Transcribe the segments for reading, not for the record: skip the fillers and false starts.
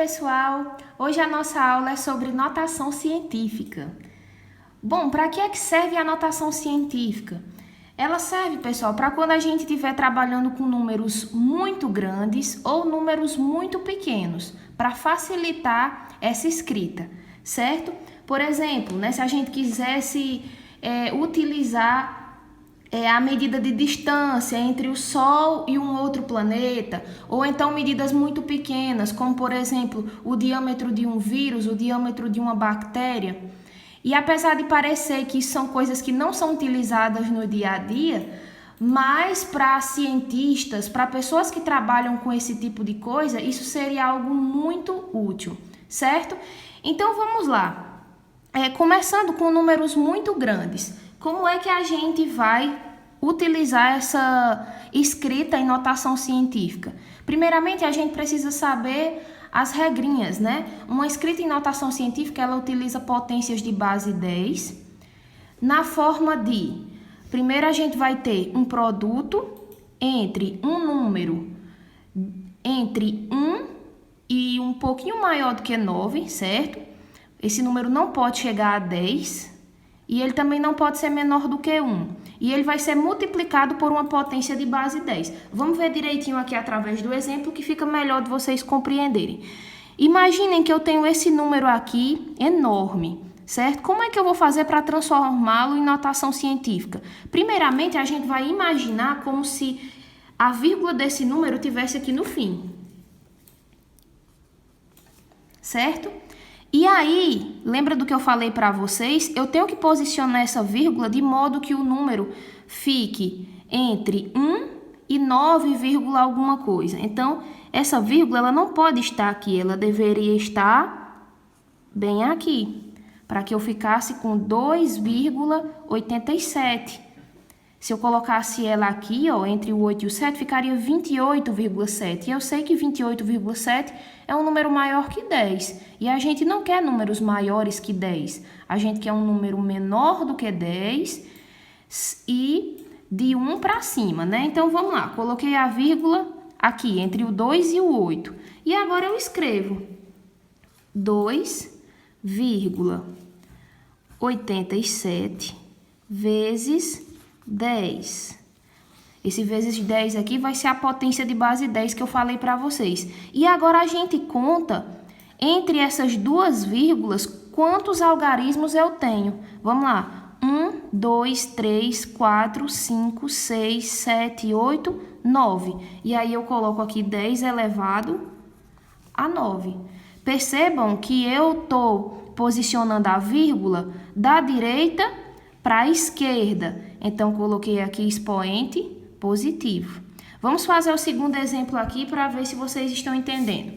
pessoal! Hoje a nossa aula é sobre notação científica. Bom, para que é que serve a notação científica? Ela serve, pessoal, para quando a gente estiver trabalhando com números muito grandes ou números muito pequenos, para facilitar essa escrita, certo? Por exemplo, né, se a gente quisesse utilizar a medida de distância entre o Sol e um outro planeta, ou então medidas muito pequenas, como por exemplo o diâmetro de um vírus, o diâmetro de uma bactéria. E apesar de parecer que são coisas que não são utilizadas no dia a dia, mas para cientistas, para pessoas que trabalham com esse tipo de coisa, isso seria algo muito útil, certo? Então vamos lá. Começando com números muito grandes. Como é que a gente vai utilizar essa escrita em notação científica? Primeiramente, a gente precisa saber as regrinhas, né? Uma escrita em notação científica, ela utiliza potências de base 10 na forma de, primeiro a gente vai ter um produto entre um número entre 1 e um pouquinho maior do que 9, certo? Esse número não pode chegar a 10 e ele também não pode ser menor do que 1. E ele vai ser multiplicado por uma potência de base 10. Vamos ver direitinho aqui através do exemplo que fica melhor de vocês compreenderem. Imaginem que eu tenho esse número aqui enorme, certo? Como é que eu vou fazer para transformá-lo em notação científica? Primeiramente, a gente vai imaginar como se a vírgula desse número tivesse aqui no fim, certo? E aí, lembra do que eu falei para vocês? Eu tenho que posicionar essa vírgula de modo que o número fique entre 1 e 9, alguma coisa. Então, essa vírgula ela não pode estar aqui, ela deveria estar bem aqui, para que eu ficasse com 2,87. Se eu colocasse ela aqui, ó, entre o 8 e o 7, ficaria 28,7. E eu sei que 28,7 é um número maior que 10. E a gente não quer números maiores que 10. A gente quer um número menor do que 10 e de 1 para cima, né? Então, vamos lá. Coloquei a vírgula aqui, entre o 2 e o 8. E agora eu escrevo 2,87 vezes 10. Esse vezes 10 aqui vai ser a potência de base 10 que eu falei para vocês. E agora a gente conta entre essas duas vírgulas quantos algarismos eu tenho. Vamos lá. 1, 2, 3, 4, 5, 6, 7, 8, 9. E aí eu coloco aqui 10 elevado a 9. Percebam que eu estou posicionando a vírgula da direita para a esquerda. Então, coloquei aqui expoente positivo. Vamos fazer o segundo exemplo aqui para ver se vocês estão entendendo.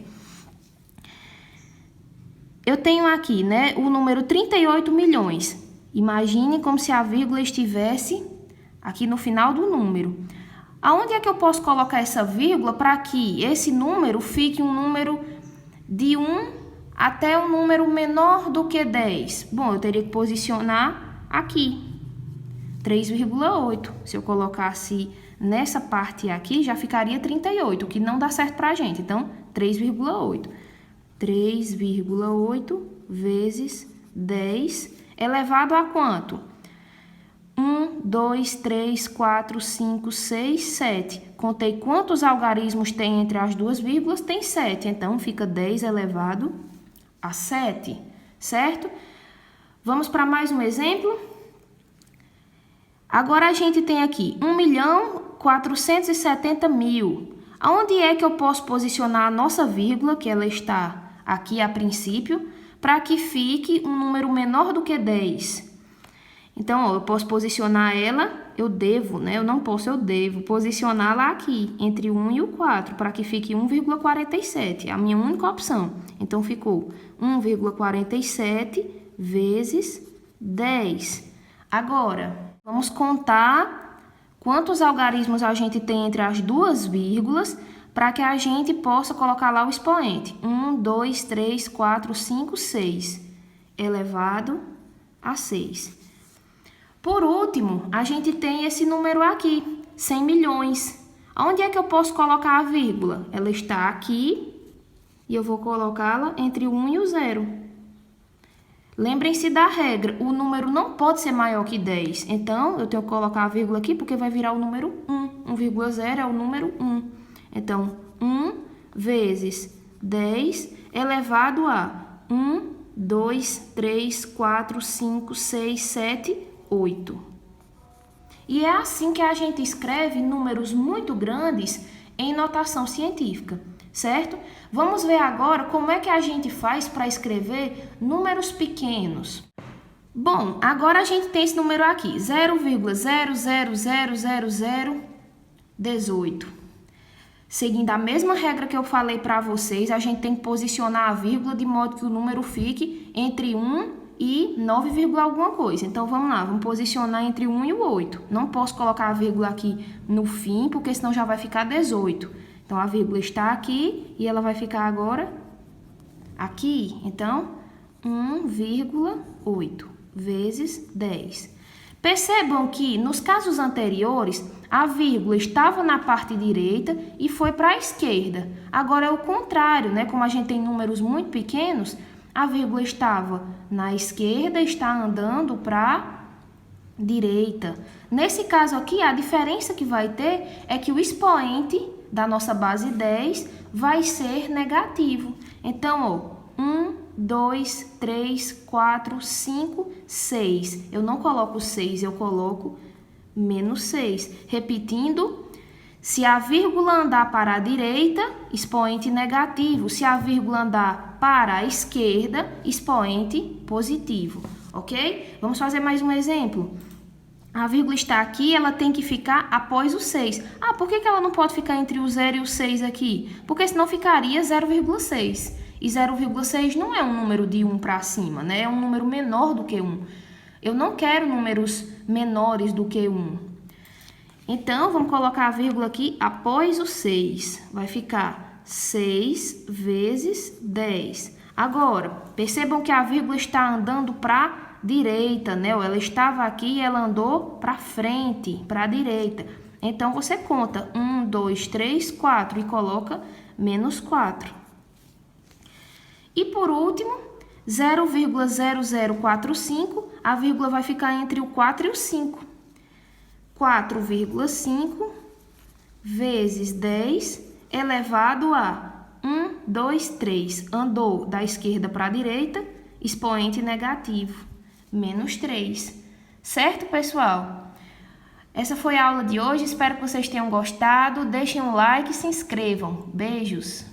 Eu tenho aqui, né, o número 38 milhões. Imagine como se a vírgula estivesse aqui no final do número. Aonde é que eu posso colocar essa vírgula para que esse número fique um número de 1 até um número menor do que 10? Bom, eu teria que posicionar aqui. 3,8. Se eu colocasse nessa parte aqui, já ficaria 38, o que não dá certo pra gente. Então, 3,8. 3,8 vezes 10 elevado a quanto? 1, 2, 3, 4, 5, 6, 7. Contei quantos algarismos tem entre as duas vírgulas? Tem 7. Então, fica 10 elevado a 7, certo? Vamos para mais um exemplo? Agora a gente tem aqui 1.470.000. Aonde é que eu posso posicionar a nossa vírgula, que ela está aqui a princípio, para que fique um número menor do que 10? Então, ó, eu posso posicionar ela, eu devo posicioná-la aqui, entre o 1 e o 4, para que fique 1,47, a minha única opção. Então, ficou 1,47 vezes 10. Agora, vamos contar quantos algarismos a gente tem entre as duas vírgulas para que a gente possa colocar lá o expoente. 1, 2, 3, 4, 5, 6 elevado a 6. Por último, a gente tem esse número aqui, 100 milhões. Onde é que eu posso colocar a vírgula? Ela está aqui e eu vou colocá-la entre o 1 e o 0. Lembrem-se da regra, o número não pode ser maior que 10. Então, eu tenho que colocar a vírgula aqui porque vai virar o número 1. 1,0 é o número 1. Então, 1 vezes 10 elevado a 1, 2, 3, 4, 5, 6, 7, 8. E é assim que a gente escreve números muito grandes em notação científica, certo? Vamos ver agora como é que a gente faz para escrever números pequenos. Bom, agora a gente tem esse número aqui, 0,0000018. Seguindo a mesma regra que eu falei para vocês, a gente tem que posicionar a vírgula de modo que o número fique entre 1 e 9, alguma coisa. Então, vamos lá, vamos posicionar entre 1 e o 8. Não posso colocar a vírgula aqui no fim, porque senão já vai ficar 18. Então, a vírgula está aqui e ela vai ficar agora aqui. Então, 1,8 vezes 10. Percebam que, nos casos anteriores, a vírgula estava na parte direita e foi para a esquerda. Agora é o contrário, né? Como a gente tem números muito pequenos, a vírgula estava na esquerda e está andando para a direita. Nesse caso aqui, a diferença que vai ter é que o expoente da nossa base 10 vai ser negativo. Então, ó, 1, 2, 3, 4, 5, 6. Eu não coloco 6, eu coloco menos 6. Repetindo, se a vírgula andar para a direita, expoente negativo. Se a vírgula andar para a esquerda, expoente positivo, ok? Vamos fazer mais um exemplo. A vírgula está aqui, ela tem que ficar após o 6. Ah, por que ela não pode ficar entre o 0 e o 6 aqui? Porque senão ficaria 0,6. E 0,6 não é um número de 1 para cima, né? É um número menor do que 1. Eu não quero números menores do que 1. Então, vamos colocar a vírgula aqui após o 6. Vai ficar 6 vezes 10. Agora, percebam que a vírgula está andando para a direita, né? Ela estava aqui e ela andou para frente, para a direita. Então, você conta 1, 2, 3, 4 e coloca menos 4. E por último, 0,0045, a vírgula vai ficar entre o 4 e o 5. 4,5 vezes 10 elevado a 1, 2, 3. Andou da esquerda para a direita, expoente negativo, menos 3. Certo, pessoal? Essa foi a aula de hoje, espero que vocês tenham gostado. Deixem um like e se inscrevam. Beijos!